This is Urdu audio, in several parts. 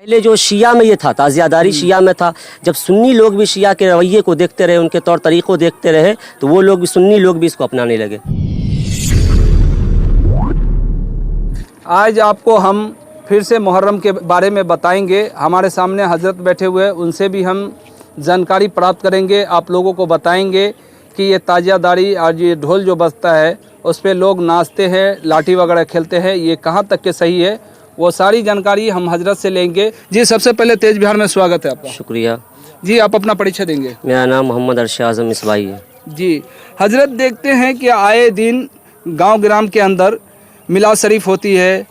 پہلے جو شیعہ میں یہ تھا، تعزیہ داری شیعہ میں تھا. جب سنی لوگ بھی شیعہ کے رویے کو دیکھتے رہے، ان کے طور طریقوں دیکھتے رہے، تو وہ لوگ بھی، سنی لوگ بھی اس کو اپنانے لگے. آج آپ کو ہم پھر سے محرم کے بارے میں بتائیں گے. ہمارے سامنے حضرت بیٹھے ہوئے، ان سے بھی ہم جانکاری پراپت کریں گے. آپ لوگوں کو بتائیں گے کہ یہ تعزیہ داری اور یہ ڈھول جو بجتا ہے اس پہ لوگ ناچتے ہیں، لاٹھی وغیرہ کھیلتے ہیں، یہ کہاں تک کہ صحیح ہے، وہ ساری جانکاری ہم حضرت سے لیں گے. جی سب سے پہلے تیز بہار میں سواگت ہے آپ کا. شکریہ. جی آپ اپنا پریچے دیں گے. میرا نام محمد عرش اعظم مصباحی ہے. جی حضرت، دیکھتے ہیں کہ آئے دن گاؤں گرام کے اندر میلاد شریف ہوتی ہے،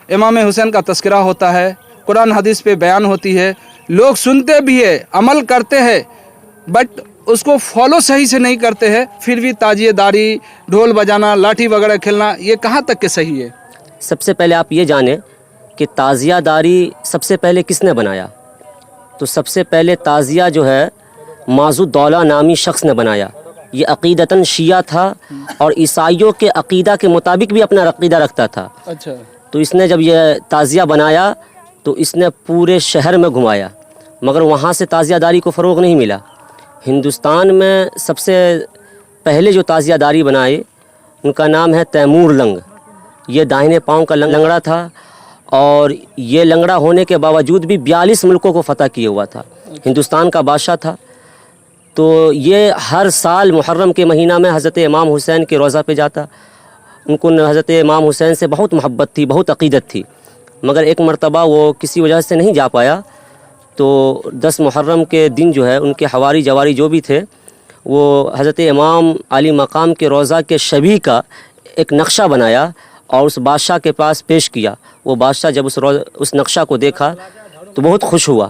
امام حسین کا تذکرہ ہوتا ہے، قرآن حدیث پہ بیان ہوتی ہے، لوگ سنتے بھی ہے، عمل کرتے ہیں، بٹ اس کو فالو صحیح سے نہیں کرتے ہیں. پھر بھی تعزیہ داری، ڈھول بجانا، لاٹھی وغیرہ کھیلنا، یہ کہاں تک کہ صحیح ہے؟ سب سے پہلے آپ یہ جانیں کہ تعزیہ داری سب سے پہلے کس نے بنایا. تو سب سے پہلے تعزیہ جو ہے معز الدولہ نامی شخص نے بنایا. یہ عقیدتاً شیعہ تھا اور عیسائیوں کے عقیدہ کے مطابق بھی اپنا عقیدہ رکھتا تھا. اچھا. تو اس نے جب یہ تعزیہ بنایا تو اس نے پورے شہر میں گھمایا، مگر وہاں سے تعزیہ داری کو فروغ نہیں ملا. ہندوستان میں سب سے پہلے جو تعزیہ داری بنائے ان کا نام ہے تیمور لنگ. یہ داہنے پاؤں کا لنگڑا تھا اور یہ لنگڑا ہونے کے باوجود بھی 42 ملکوں کو فتح کیے ہوا تھا. ہندوستان کا بادشاہ تھا. تو یہ ہر سال محرم کے مہینہ میں حضرت امام حسین کے روضہ پہ جاتا. ان کو حضرت امام حسین سے بہت محبت تھی، بہت عقیدت تھی، مگر ایک مرتبہ وہ کسی وجہ سے نہیں جا پایا. تو 10 محرم کے دن جو ہے ان کے حواری جواری جو بھی تھے وہ حضرت امام علی مقام کے روضہ کے شبیہ کا ایک نقشہ بنایا اور اس بادشاہ کے پاس پیش کیا. وہ بادشاہ جب اس نقشہ کو دیکھا تو بہت خوش ہوا.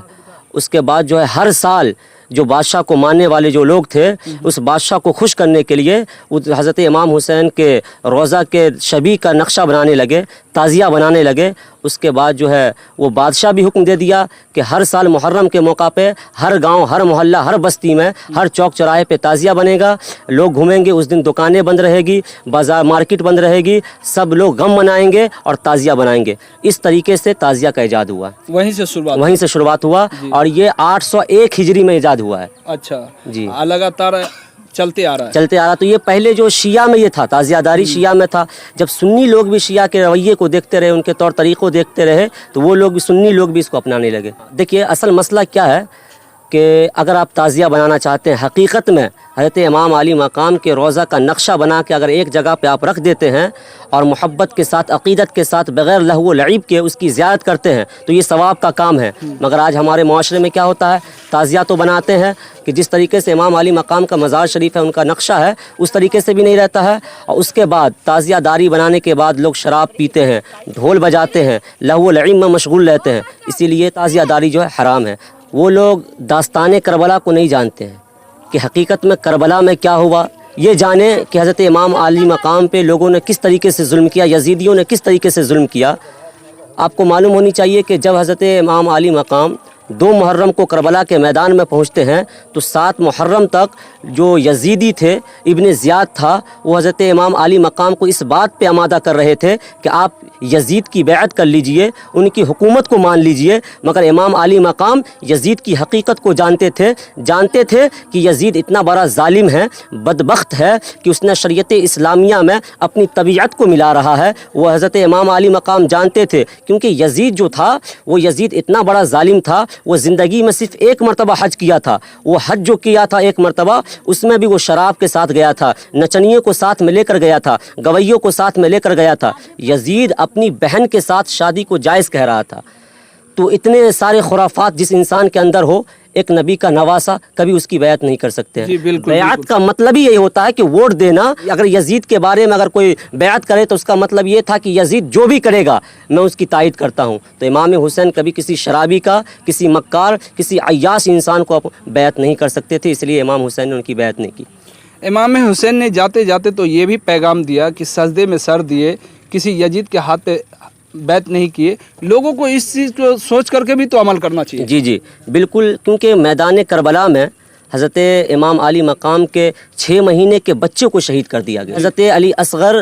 اس کے بعد جو ہے ہر سال جو بادشاہ کو ماننے والے جو لوگ تھے اس بادشاہ کو خوش کرنے کے لیے وہ حضرت امام حسین کے روضہ کے شبیہ کا نقشہ بنانے لگے، تعزیہ بنانے لگے. اس کے بعد جو ہے وہ بادشاہ بھی حکم دے دیا کہ ہر سال محرم کے موقع پہ ہر گاؤں، ہر محلہ، ہر بستی میں، ہر چوک چوراہے پہ تعزیہ بنے گا. لوگ گھومیں گے، اس دن دکانیں بند رہے گی، بازار مارکیٹ بند رہے گی، سب لوگ غم منائیں گے اور تعزیہ بنائیں گے. اس طریقے سے تعزیہ کا ایجاد ہوا. وہیں سے شروعات ہوا اور یہ 801 ہجری میں ایجاد ہوا ہے. اچھا جی، لگاتار چلتے آ رہا. تو یہ پہلے جو شیعہ میں یہ تھا، تعزیہ داری شیعہ میں تھا. جب سنی لوگ بھی شیعہ کے رویے کو دیکھتے رہے، ان کے طور طریقوں دیکھتے رہے، تو وہ لوگ بھی، سنی لوگ بھی اس کو اپنانے لگے. دیکھیے اصل مسئلہ کیا ہے کہ اگر آپ تعزیہ بنانا چاہتے ہیں، حقیقت میں حضرت امام علی مقام کے روضہ کا نقشہ بنا کے اگر ایک جگہ پہ آپ رکھ دیتے ہیں اور محبت کے ساتھ، عقیدت کے ساتھ، بغیر لہو و لعب کے اس کی زیارت کرتے ہیں تو یہ ثواب کا کام ہے. مگر آج ہمارے معاشرے میں کیا ہوتا ہے، تعزیہ تو بناتے ہیں کہ جس طریقے سے امام علی مقام کا مزار شریف ہے، ان کا نقشہ ہے، اس طریقے سے بھی نہیں رہتا ہے. اور اس کے بعد تعزیہ داری بنانے کے بعد لوگ شراب پیتے ہیں، ڈھول بجاتے ہیں، لہو و لعب میں مشغول رہتے ہیں. اسی لیے تعزیہ داری جو ہے حرام ہے. وہ لوگ داستان کربلا کو نہیں جانتے ہیں کہ حقیقت میں کربلا میں کیا ہوا. یہ جانیں کہ حضرت امام علی مقام پہ لوگوں نے کس طریقے سے ظلم کیا، یزیدیوں نے کس طریقے سے ظلم کیا. آپ کو معلوم ہونی چاہیے کہ جب حضرت امام علی مقام 2 محرم کو کربلا کے میدان میں پہنچتے ہیں تو 7 محرم تک جو یزیدی تھے، ابن زیاد تھا، وہ حضرت امام علی مقام کو اس بات پہ آمادہ کر رہے تھے کہ آپ یزید کی بیعت کر لیجئے، ان کی حکومت کو مان لیجئے. مگر امام علی مقام یزید کی حقیقت کو جانتے تھے کہ یزید اتنا بڑا ظالم ہے، بدبخت ہے کہ اس نے شریعت اسلامیہ میں اپنی طبیعت کو ملا رہا ہے. وہ حضرت امام علی مقام جانتے تھے کیونکہ یزید جو تھا، وہ یزید اتنا بڑا ظالم تھا. وہ زندگی میں صرف ایک مرتبہ حج کیا تھا. وہ حج جو کیا تھا ایک مرتبہ، اس میں بھی وہ شراب کے ساتھ گیا تھا، نچنیوں کو ساتھ میں لے کر گیا تھا، گویوں کو ساتھ میں لے کر گیا تھا. یزید اپنی بہن کے ساتھ شادی کو جائز کہہ رہا تھا. تو اتنے سارے خرافات جس انسان کے اندر ہو، ایک نبی کا نواسا کبھی اس کی بیعت نہیں کر سکتے ہیں. بیعت کا مطلب ہی یہی ہوتا ہے کہ ووٹ دینا. اگر یزید کے بارے میں اگر کوئی بیعت کرے تو اس کا مطلب یہ تھا کہ یزید جو بھی کرے گا میں اس کی تائید کرتا ہوں. تو امام حسین کبھی کسی شرابی کا، کسی مکار، کسی عیاش انسان کو بیعت نہیں کر سکتے تھے، اس لیے امام حسین نے ان کی بیعت نہیں کی. امام حسین نے جاتے جاتے تو یہ بھی پیغام دیا کہ سجدے میں سر دیے، کسی یزید کے ہاتھ پہ بیعت نہیں کیے. لوگوں کو اس چیز کو سوچ کر کے بھی تو عمل کرنا چاہیے. جی بالکل، کیونکہ میدان کربلا میں حضرت امام علی مقام کے 6 مہینے کے بچے کو شہید کر دیا گیا. حضرت علی اصغر